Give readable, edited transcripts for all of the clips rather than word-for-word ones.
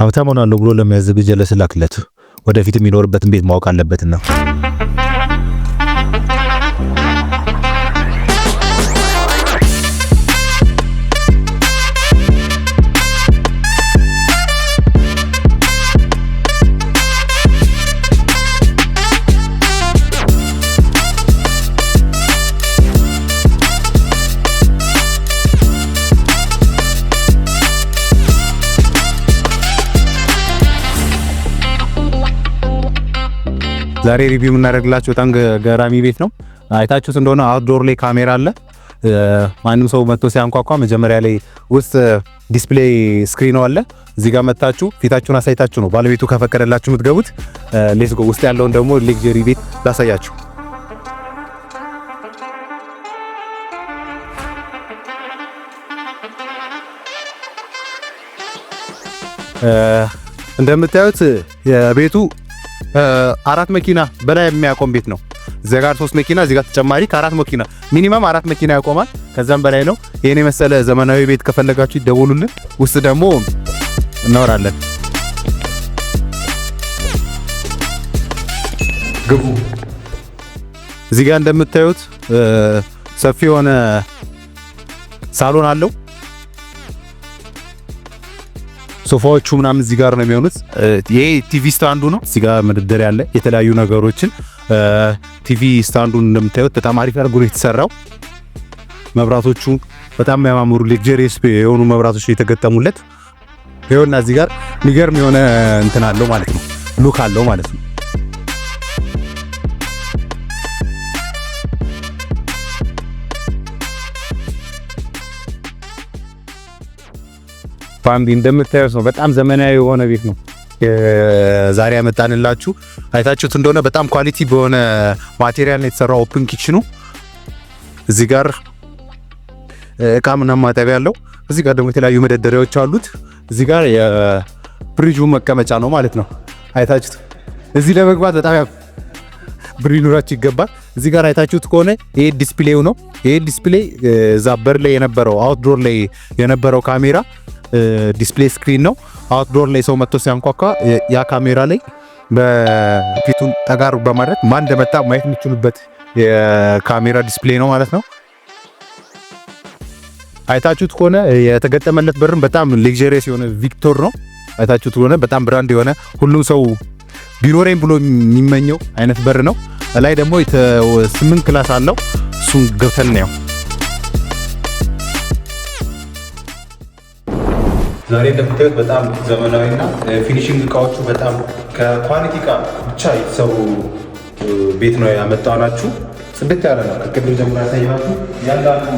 ሀብታም ሆናለሁ ብሎ ለሚያዘጋጅ ለስላክለት ወደፊት የሚኖርበትን ቤት ማወቅ አለበትና ዛሬ ሪቪው የምናደርግላችሁ በጣም ገራሚ ቤት ነው። አይታችሁት እንደሆነ አውትዶር ላይ ካሜራ አለ። ማንም ሰው መጥቶ ሲያንኳኳ መጀመሪያ ላይ ውስጥ ዲስፕሌይ ስክሪን አለ። እዚህ ጋር መጣችሁ ፊታችሁን አሳይታችሁ ነው ባለቤቱ ከፈቀደላችሁ የምትገቡት። ሌትስ ጎ ውስጥ ያለውን ደግሞ ሌክዠሪ ቤት ላሳያችሁ። እንደምታዩት የቤቱ አራት መኪና በላይ የሚያቆም ቤት ነው። እዚህ ጋር 3 መኪና እዚህ ጋር ተጨማሪ ከአራት መኪና ሚኒመም 4 መኪና ያቆማል። ከዛም በላይ ነው። ይሄን የመሰለ ዘመናዊ ቤት ከፈለጋችሁ ይደውሉልን። ውስጥ ደግሞ እናወራለን። ግቡ። እዚህ ጋር እንደምታዩት ሰፊ የሆነ ሳሎን አለው። ሶፋዎቹ ምናምን እዚህ ጋር ነው የሚሆኑት። ይሄ ቲቪ ስታንዱ ነው። እዚህ ጋር መደርደሪያ ያለ የተለያዩ ነገሮችን ቲቪ ስታንዱን እንደምታዩት በጣም አሪፍ አድርጎ ነው የተሰራው። መብራቶቹ በጣም የሚያማምሩ ሌክዠሪየስ የሆኑ መብራቶች የተገጠሙለት። ይኸውና እዚህ ጋር የሚገርም የሆነ እንትን አለው ማለት ነው፣ ሉክ አለው ማለት ነው። ፋሚሊ እንደምታዩት ነው። በጣም ዘመናዊ የሆነ ቤት ነው ዛሬ ያመጣንላችሁ። አይታችሁት እንደሆነ በጣም ኳሊቲ በሆነ ማቴሪያል ነው የተሰራው። ኦፕን ኪችኑ እዚህ ጋር እቃ ምናምን ማጠቢያ ያለው። እዚህ ጋር ደግሞ የተለያዩ መደርደሪያዎች አሉት። እዚህ ጋር የፍሪጁ መቀመጫ ነው ማለት ነው። አይታችሁት እዚህ ለመግባት በጣም ብር ሊኖራችሁ ይገባል። እዚህ ጋር አይታችሁት ከሆነ ይሄ ዲስፕሌው ነው። ይሄ ዲስፕሌይ እዛ በር ላይ የነበረው አውትዶር ላይ የነበረው ካሜራ ዲስፕሌይ ስክሪን ነው። አውትዶር ላይ ሰው መጥቶ ሲያንኳኳ ያ ካሜራ ላይ በፊቱን ተጋሩ በማድረግ ማን እንደመጣ ማየት የሚችሉበት የካሜራ ዲስፕሌይ ነው ማለት ነው። አይታችሁት ከሆነ የተገጠመለት በርም በጣም ሌክዠሪየስ የሆነ ቪክቶር ነው። አይታችሁት ከሆነ በጣም ብራንድ የሆነ ሁሉም ሰው ቢኖረኝ ብሎ የሚመኘው አይነት በር ነው። ላይ ደግሞ 8 ክላስ አለው። እሱን ገብተን ነው ዛሬ እንደምታዩት በጣም ዘመናዊና ፊኒሺንግ እቃዎቹ በጣም ከኳሊቲ እቃ ብቻ የተሰሩ ቤት ነው ያመጣናችሁ። ጽድት ያለ ነው። ከቅድም ጀምሮ ያሳየናችሁ ያንዳንዱ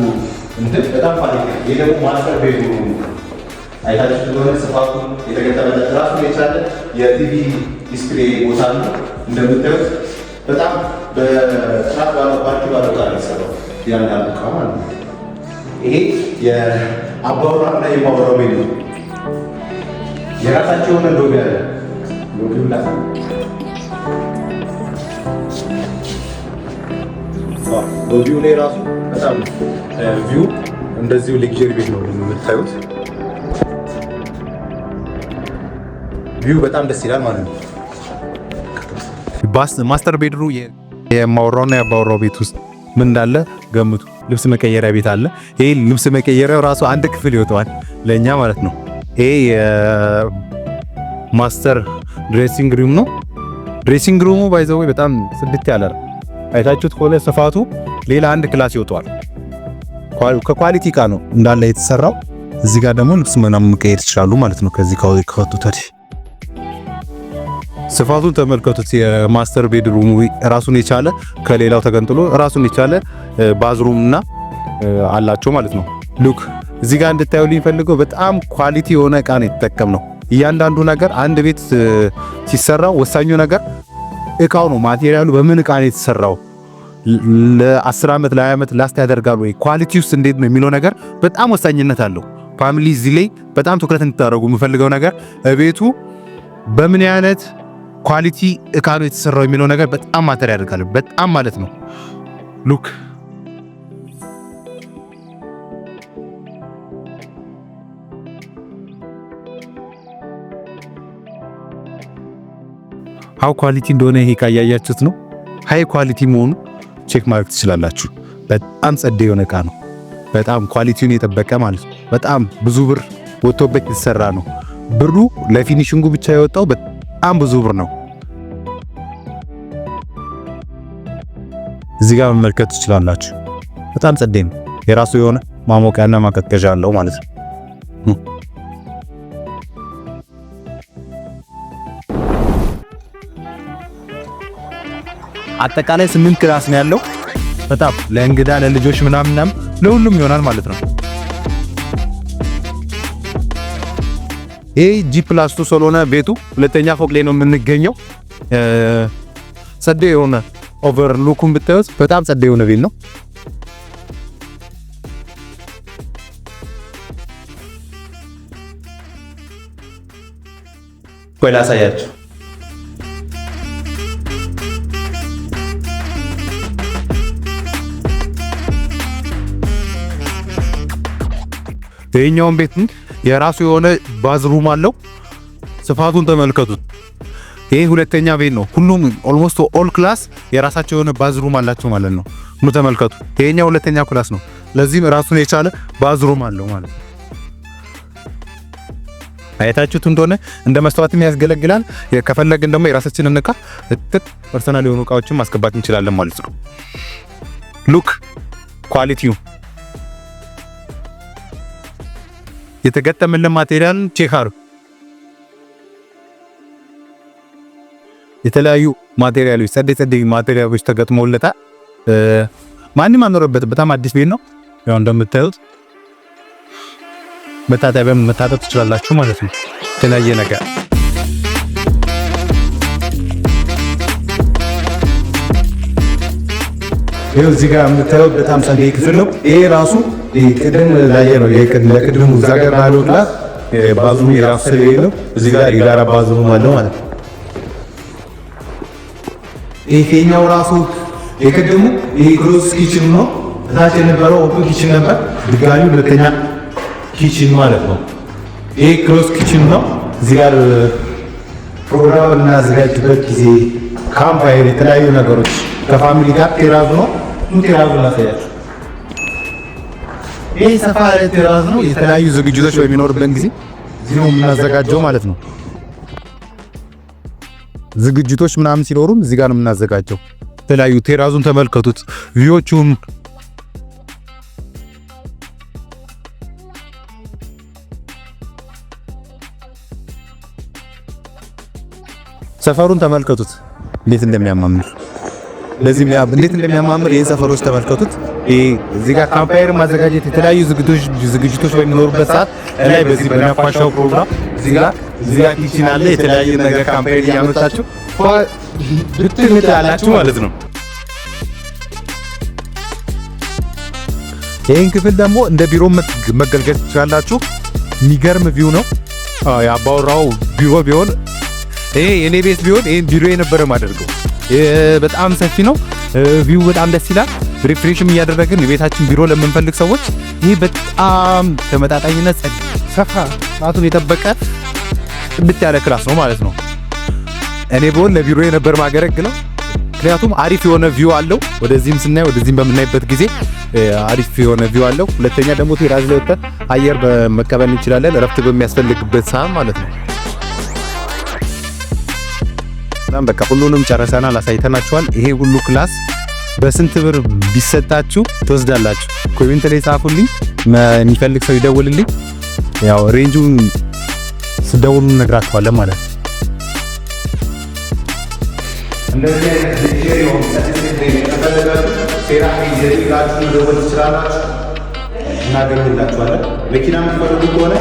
እንትን በጣም ኳሊቲ ነው። ይሄ ደግሞ ማስተር ቤት ነው። አይታችሁት እንደሆነ ስፋቱ የተገጠመለት ራሱን የቻለ የቲቪ ዲስፕሌይ ቦታ ነው። እንደምታዩት በጣም በጥራት ባለው ኳሊቲ ባለው እቃ ነው የተሰራው ያንዳንዱ እቃ ማለት ነው። ይሄ የአባወራና የማወራው ቤት ነው። የራሳቸው የሆነ ሎቢ አለ። ሎቢው ላይ ሎቢው ላይ ራሱ በጣም ቪው እንደዚሁ ሌክዠሪ ቤት ነው የምታዩት። ቪው በጣም ደስ ይላል ማለት ነው። ማስተር ቤድሩ የማወራውና የአባወራው ቤት ውስጥ ምን እንዳለ ገምቱ። ልብስ መቀየሪያ ቤት አለ። ይሄ ልብስ መቀየሪያው ራሱ አንድ ክፍል ይወጣዋል ለኛ ማለት ነው። ይሄ የማስተር ድሬሲንግ ሩም ነው። ድሬሲንግ ሩሙ ባይ ዘ ወይ በጣም ጽድት ያለ ነው። አይታችሁት ከሆነ ስፋቱ ሌላ አንድ ክላስ ይወጣዋል። ከኳሊቲ እቃ ነው እንዳለ የተሰራው። እዚህ ጋር ደግሞ ልብስ ምናምን መቀየር ይችላሉ ማለት ነው። ከዚህ ከወጡት ታዲያ ስፋቱን ተመልከቱት። የማስተር ቤድሩሙ ራሱን የቻለ ከሌላው ተገንጥሎ ራሱን የቻለ ባዝሩምና አላቸው ማለት ነው። ሉክ እዚህ ጋር እንድታዩልኝ ፈልገው በጣም ኳሊቲ የሆነ እቃ ነው የተጠቀምነው። እያንዳንዱ ነገር አንድ ቤት ሲሰራው ወሳኙ ነገር እቃው ነው። ማቴሪያሉ በምን እቃ ነው የተሰራው፣ ለ10 ዓመት ለ20 ዓመት ላስት ያደርጋል ወይ፣ ኳሊቲ ውስጥ እንዴት ነው የሚለው ነገር በጣም ወሳኝነት አለው። ፋሚሊ እዚህ ላይ በጣም ትኩረት እንድታደርጉ የምፈልገው ነገር ቤቱ በምን አይነት ኳሊቲ እቃ ነው የተሰራው የሚለው ነገር በጣም ማተር ያደርጋል። በጣም ማለት ነው። ሉክ ሃው ኳሊቲ እንደሆነ ይሄ ካያያችሁት ነው ሃይ ኳሊቲ መሆኑ ቼክ ማድረግ ትችላላችሁ። በጣም ጸዴ የሆነ እቃ ነው። በጣም ኳሊቲውን የጠበቀ ማለት ነው። በጣም ብዙ ብር ወጥቶበት የተሰራ ነው። ብሩ ለፊኒሺንጉ ብቻ የወጣው በጣም ብዙ ብር ነው። እዚህ ጋር መመልከት ትችላላችሁ። በጣም ጸዴ ነው። የራሱ የሆነ ማሞቂያና ማቀዝቀዣ አለው ማለት ነው። አጠቃላይ 8 ክላስ ነው ያለው። በጣም ለእንግዳ ለልጆች ምናምን ለሁሉም ይሆናል ማለት ነው። ይሄ G+2 ስለሆነ ቤቱ ሁለተኛ ፎቅ ላይ ነው የምንገኘው። ጸዴ የሆነ ኦቨርሉኩን ብታዩት በጣም ጸዴ የሆነ ቤት ነው። ቆይ ላሳያችሁ። ይሄኛውን ቤት የራሱ የሆነ ባዝሩም አለው። ስፋቱን ተመልከቱት። ይሄ ሁለተኛ ቤት ነው። ሁሉም ኦልሞስት ኦል ክላስ የራሳቸው የሆነ ባዝሩም አላቸው ማለት ነው። ተመልከቱ። ይሄኛው ሁለተኛ ክላስ ነው። ለዚህም ራሱን የቻለ ባዝሩም አለው ማለት ነው። አይታችሁት እንደሆነ እንደ መስተዋትም ያስገለግላል። ከፈለግን ደግሞ የራሳችንን እቃ ፐርሰናል የሆኑ እቃዎችን ማስገባት እንችላለን ማለት ነው። ሉክ ኳሊቲው የተገጠመልን ማቴሪያል ቼክ አድርጉ። የተለያዩ ማቴሪያሎች ጸዴ ማቴሪያሎች ተገጥመውለታል። ማንም አኖረበት። በጣም አዲስ ቤት ነው። ያው እንደምታዩት መታጠቢያም መታጠብ ትችላላችሁ ማለት ነው። የተለያየ ነገር ይሄው እዚህ ጋር የምታዩት በጣም ጸዴ ክፍል ነው። ይሄ ራሱ ቅድም ላይ ነው ለቅድሙ እዛ ጋር ባለው ክላስ ባዝሩም የራሱ ስለሌለው እዚህ ጋር የጋራ ባዝሩም አለው ማለት ነው። ይሄኛው ራሱ የቅድሙ ይሄ ክሎዝ ኪችን ነው። እታች የነበረው ኦፕን ኪችን ነበር። ድጋሚ ሁለተኛ ኪችን ማለት ነው። ይሄ ክሎዝ ኪችን ነው። እዚህ ጋር ፕሮግራም እናዘጋጅበት ጊዜ ካምፓየር የተለያዩ ነገሮች ከፋሚሊ ጋር ቴራዝ ነው። ቴራዝ ላሳያችሁ። ይሄ ሰፋ ያለ ቴራዝ ነው። የተለያዩ ዝግጅቶች በሚኖርበት ጊዜ እዚህ ነው የምናዘጋጀው ማለት ነው። ዝግጅቶች ምናምን ሲኖሩም እዚህ ጋር ነው የምናዘጋጀው። የተለያዩ ቴራዙን ተመልከቱት። ቪዎቹን ሰፈሩን ተመልከቱት እንዴት እንደሚያማምር። ለዚህ እንዴት እንደሚያማምር ይሄን ሰፈሮች ተመልከቱት። እዚህ ጋር ካምፓየር ማዘጋጀት የተለያዩ ዝግጅቶች በሚኖሩበት ሰዓት ላይ በዚህ በነፋሻው ፕሮግራም እዚህ ጋር ኪችን አለ። የተለያየ ነገር ካምፓየር እያመጣችሁ ብትምት ያላችሁ ማለት ነው። ይሄን ክፍል ደግሞ እንደ ቢሮ መገልገል ትችላላችሁ። የሚገርም ቪው ነው። ያባወራው ቢሮ ቢሆን ይሄ የኔ ቤት ቢሆን ይሄን ቢሮ የነበረ ማደርገው። በጣም ሰፊ ነው። ቪው በጣም ደስ ይላል። ሪፍሬሽም እያደረግን የቤታችን ቢሮ ለምንፈልግ ሰዎች ይሄ በጣም ተመጣጣኝነት ሰፋ ሰዓቱን የጠበቀ ጥብት ያለ ክላስ ነው ማለት ነው። እኔ ብሆን ለቢሮ የነበር ማገለግለው። ምክንያቱም አሪፍ የሆነ ቪው አለው። ወደዚህም ስናይ ወደዚህም በምናይበት ጊዜ አሪፍ የሆነ ቪው አለው። ሁለተኛ ደግሞ ቴራዝ ላይ ወጥተን አየር በመቀበል እንችላለን፣ እረፍት በሚያስፈልግበት ሰዓት ማለት ነው። በቃ ሁሉንም ጨረሰናል፣ አሳይተናችኋል። ይሄ ሁሉ ክላስ በስንት ብር ቢሰጣችሁ ትወስዳላችሁ? ኮሜንት ላይ ጻፉልኝ። የሚፈልግ ሰው ይደውልልኝ። ያው ሬንጁን ስደውሉ እነግራችኋለን ማለት ነው። እንደዚህ አይነት ሌክቸር ከተፈለጋችሁ ሴራሚክ ዘይላችሁ መደወል ትችላላችሁ፣ እናገኝላችኋለን። መኪና የምትፈልጉ ከሆነ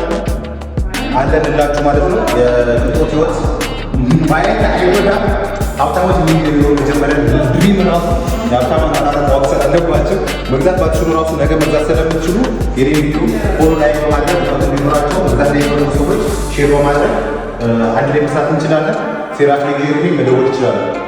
አለንላችሁ ማለት ነው። የቅንጦት ህይወት ማየት አይወዳ ሀብታሞች የሚሆኑ መጀመሪያ ድሪም ራሱ የሀብታም አናናት ማወቅሰት አለባቸው። መግዛት ባትችሉ ራሱ ነገ መግዛት ስለምትችሉ የኔ ቪዲዮ ፎሎ ላይ በማድረግ ቢኖራቸው መግዛት ላይ የሆኑ ሰዎች ሼር በማድረግ አንድ ላይ መስራት እንችላለን። ሴራሚክ መደወል ትችላለን።